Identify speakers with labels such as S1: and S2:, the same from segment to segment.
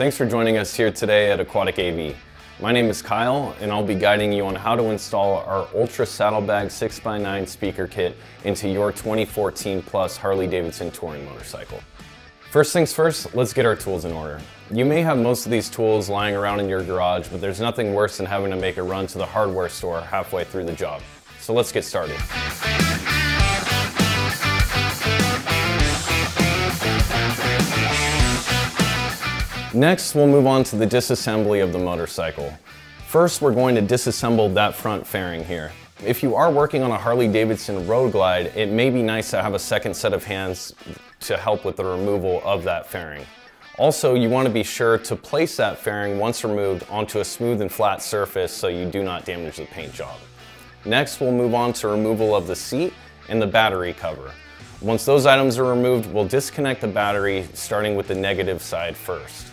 S1: Thanks for joining us here today at Aquatic AV. My name is Kyle, and I'll be guiding you on how to install our Ultra Saddlebag 6x9 speaker kit into your 2014 plus Harley Davidson touring motorcycle. First things first, let's get our tools in order. You may have most of these tools lying around in your garage, but there's nothing worse than having to make a run to the hardware store halfway through the job. So let's get started. Next, we'll move on to the disassembly of the motorcycle. First, we're going to disassemble that front fairing here. If you are working on a Harley Davidson Road Glide, it may be nice to have a second set of hands to help with the removal of that fairing. Also, you want to be sure to place that fairing once removed onto a smooth and flat surface so you do not damage the paint job. Next, we'll move on to removal of the seat and the battery cover. Once those items are removed, we'll disconnect the battery, starting with the negative side first.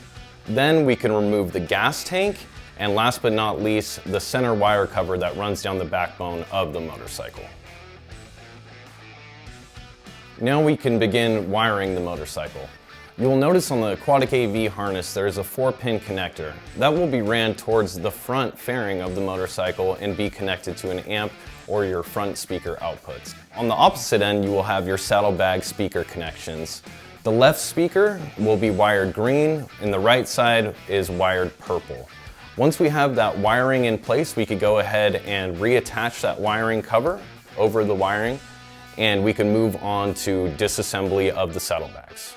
S1: Then we can remove the gas tank, and last but not least, the center wire cover that runs down the backbone of the motorcycle. Now we can begin wiring the motorcycle. You will notice on the Aquatic AV harness there is a 4-pin connector. That will be ran towards the front fairing of the motorcycle and be connected to an amp or your front speaker outputs. On the opposite end, you will have your saddlebag speaker connections. The left speaker will be wired green and the right side is wired purple. Once we have that wiring in place, we could go ahead and reattach that wiring cover over the wiring, and we can move on to disassembly of the saddlebags.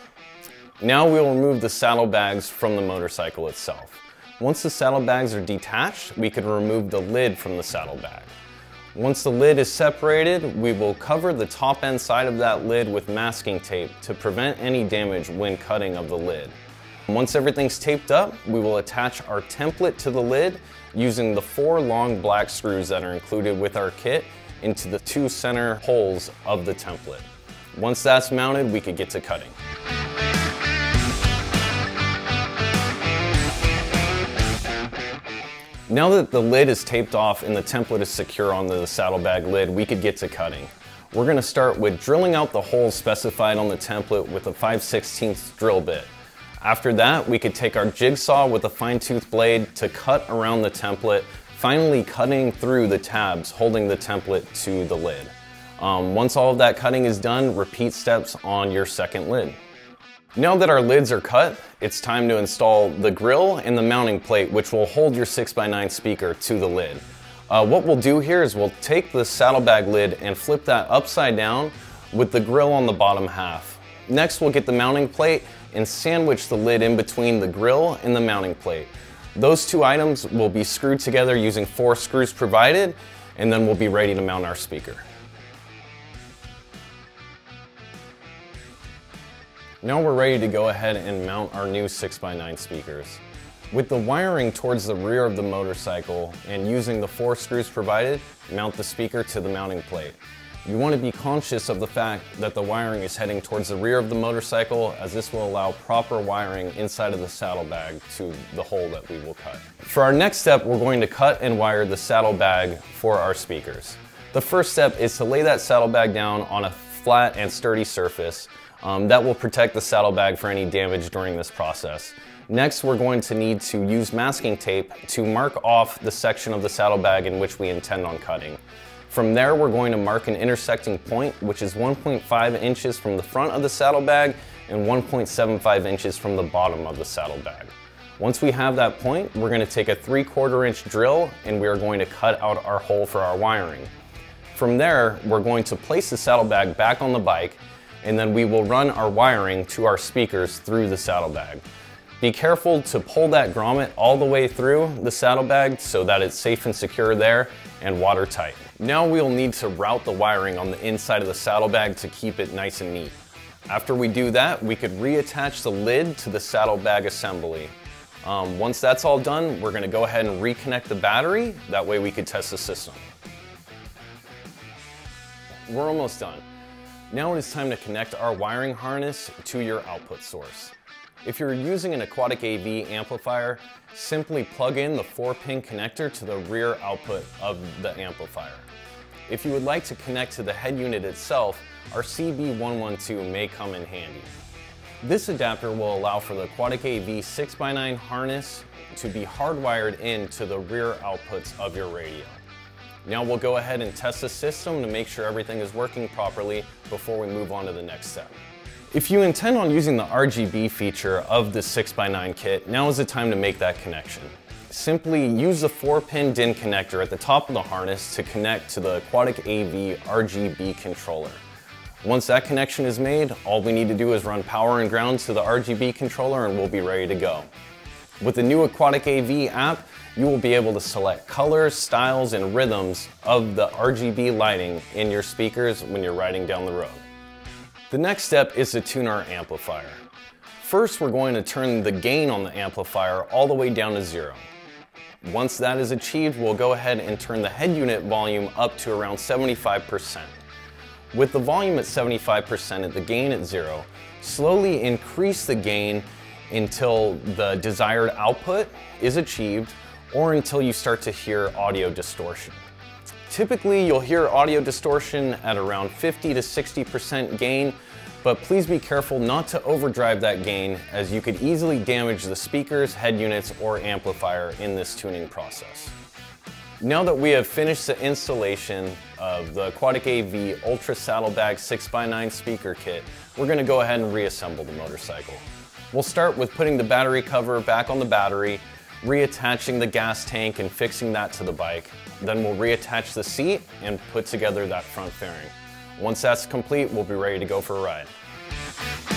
S1: Now we'll remove the saddlebags from the motorcycle itself. Once the saddlebags are detached, we can remove the lid from the saddlebag. Once the lid is separated, we will cover the top end side of that lid with masking tape to prevent any damage when cutting of the lid. Once everything's taped up, we will attach our template to the lid using the 4 long black screws that are included with our kit into the 2 center holes of the template. Once that's mounted, we could get to cutting. Now that the lid is taped off and the template is secure on the saddlebag lid, we could get to cutting. We're going to start with drilling out the holes specified on the template with a 5/16 drill bit. After that, we could take our jigsaw with a fine-tooth blade to cut around the template, finally cutting through the tabs holding the template to the lid. Once all of that cutting is done, repeat steps on your second lid. Now that our lids are cut, it's time to install the grill and the mounting plate, which will hold your 6x9 speaker to the lid. What we'll do here is we'll take the saddlebag lid and flip that upside down with the grill on the bottom half. Next, we'll get the mounting plate and sandwich the lid in between the grill and the mounting plate. Those 2 items will be screwed together using 4 screws provided, and then we'll be ready to mount our speaker. Now we're ready to go ahead and mount our new 6x9 speakers. With the wiring towards the rear of the motorcycle and using the 4 screws provided, mount the speaker to the mounting plate. You want to be conscious of the fact that the wiring is heading towards the rear of the motorcycle, as this will allow proper wiring inside of the saddlebag to the hole that we will cut. For our next step, we're going to cut and wire the saddlebag for our speakers. The first step is to lay that saddlebag down on a flat and sturdy surface. That will protect the saddlebag for any damage during this process. Next, we're going to need to use masking tape to mark off the section of the saddlebag in which we intend on cutting. From there, we're going to mark an intersecting point, which is 1.5 inches from the front of the saddlebag and 1.75 inches from the bottom of the saddlebag. Once we have that point, we're going to take a 3/4 inch drill and we are going to cut out our hole for our wiring. From there, we're going to place the saddlebag back on the bike, and then we will run our wiring to our speakers through the saddlebag. Be careful to pull that grommet all the way through the saddlebag so that it's safe and secure there and watertight. Now we'll need to route the wiring on the inside of the saddlebag to keep it nice and neat. After we do that, we could reattach the lid to the saddlebag assembly. Once that's all done, we're going to go ahead and reconnect the battery. That way we could test the system. We're almost done. Now it is time to connect our wiring harness to your output source. If you're using an Aquatic AV amplifier, simply plug in the 4-pin connector to the rear output of the amplifier. If you would like to connect to the head unit itself, our CB112 may come in handy. This adapter will allow for the Aquatic AV 6x9 harness to be hardwired into the rear outputs of your radio. Now we'll go ahead and test the system to make sure everything is working properly before we move on to the next step. If you intend on using the RGB feature of the 6x9 kit, now is the time to make that connection. Simply use the 4-pin DIN connector at the top of the harness to connect to the Aquatic AV RGB controller. Once that connection is made, all we need to do is run power and ground to the RGB controller and we'll be ready to go. With the new Aquatic AV app, you will be able to select colors, styles, and rhythms of the RGB lighting in your speakers when you're riding down the road. The next step is to tune our amplifier. First, we're going to turn the gain on the amplifier all the way down to 0. Once that is achieved, we'll go ahead and turn the head unit volume up to around 75%. With the volume at 75% and the gain at 0, slowly increase the gain until the desired output is achieved or until you start to hear audio distortion. Typically, you'll hear audio distortion at around 50 to 60% gain, but please be careful not to overdrive that gain as you could easily damage the speakers, head units, or amplifier in this tuning process. Now that we have finished the installation of the Aquatic AV ULTRA Saddlebag 6x9 speaker kit, we're going to go ahead and reassemble the motorcycle. We'll start with putting the battery cover back on the battery, reattaching the gas tank and fixing that to the bike. Then we'll reattach the seat and put together that front fairing. Once that's complete, we'll be ready to go for a ride.